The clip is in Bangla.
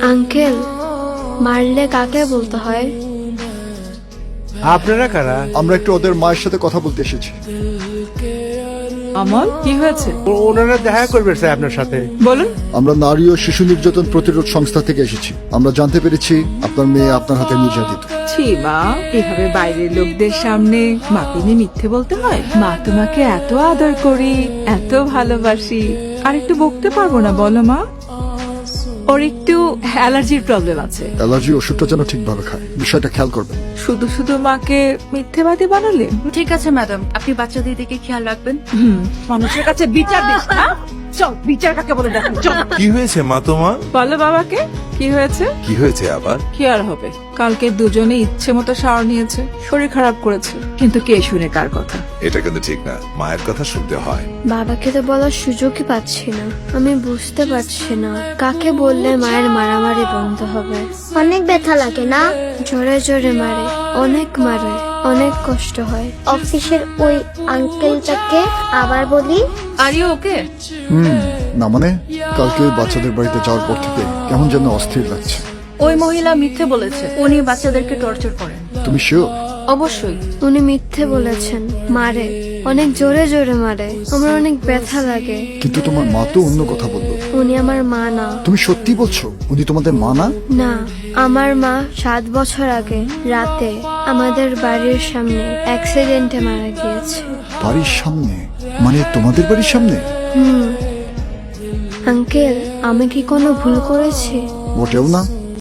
আঙ্কেল, মারলে কাকে বলতে হয়? আপনারা কারা? আমরা একটু ওদের মায়ের সাথে কথা বলতে এসেছি। আমল, কি হয়েছে ওনারা দেখা করবে স্যার আপনার সাথে। বলুন। আমরা নারী ও শিশু নির্যাতন প্রতিরোধ সংস্থা থেকে এসেছি। আমরা জানতে পেরেছি আপনার মেয়ে আপনার হাতে নির্যাতিত। ছি মা, এভাবে বাইরের লোকদের সামনে মাকে নিয়ে মিথ্যে বলতে হয়? মা তোমাকে এত আদর করি, এত ভালোবাসি, আর একটু বকতে পারবো না বলো মা? ওর একটু অ্যালার্জির প্রবলেম আছে। অ্যালার্জি ওষুধটা যেন ঠিকভাবে খায়, বিষয়টা খেয়াল করবেন। শুধু শুধু মাকে মিথ্যেবাদী বানালে? ঠিক আছে ম্যাডাম, আপনি বাচ্চাদের দিকে খেয়াল রাখবেন। মানুষের কাছে বিচার দিস না। চল, বিচার কাকে বলে দেখো। চল। কি হয়েছে মা তোমার? বলো বাবাকে কি হয়েছে? কি হয়েছে আবার? কি আর হবে, কালকে দুজনে ইচ্ছে মতো শাওয়ার নিয়েছে, শরীর খারাপ করেছে, কিন্তু কে শুনে কার কথা? এটা কিন্তু ঠিক না, মায়ের কথা শুনতে হয়। বাবাকে তো বলার সুযোগই পাচ্ছি না। আমি বুঝতে পারছি না কাকে বললে মায়ের মারামারি বন্ধ হবে। অনেক ব্যথা লাগে না? জোরে জোরে মারে, অনেক মারে, অনেক কষ্ট হয়। অফিসের ওই আঙ্কেলটাকে আবার বলি। Are you okay? না মানে, কালকে ওই বাচ্চাদের বাড়িতে যাওয়ার পর থেকে কেমন যেন অস্থির লাগছে। ওই মহিলা মিথ্যে বলেছে, উনি বাচ্চাদেরকে টর্চার করেন। তুমি শিওর? অবশ্যই। উনি মিথ্যে বলেছেন, মারে, অনেক জোরে জোরে মারে, আমার অনেক ব্যথা লাগে। কিন্তু তোমার মা তো অন্য কথা বললো। উনি আমার মা না। তুমি সত্যি বলছো উনি তোমাদের মা না? না, আমার মা 7 বছর আগে রাতে আমাদের বাড়ির সামনে অ্যাক্সিডেন্টে মারা গিয়েছে। বাড়ির সামনে? মানে তোমাদের বাড়ির সামনে? আঙ্কেল, আমি কি কোনো ভুল করেছি? মোটেও না।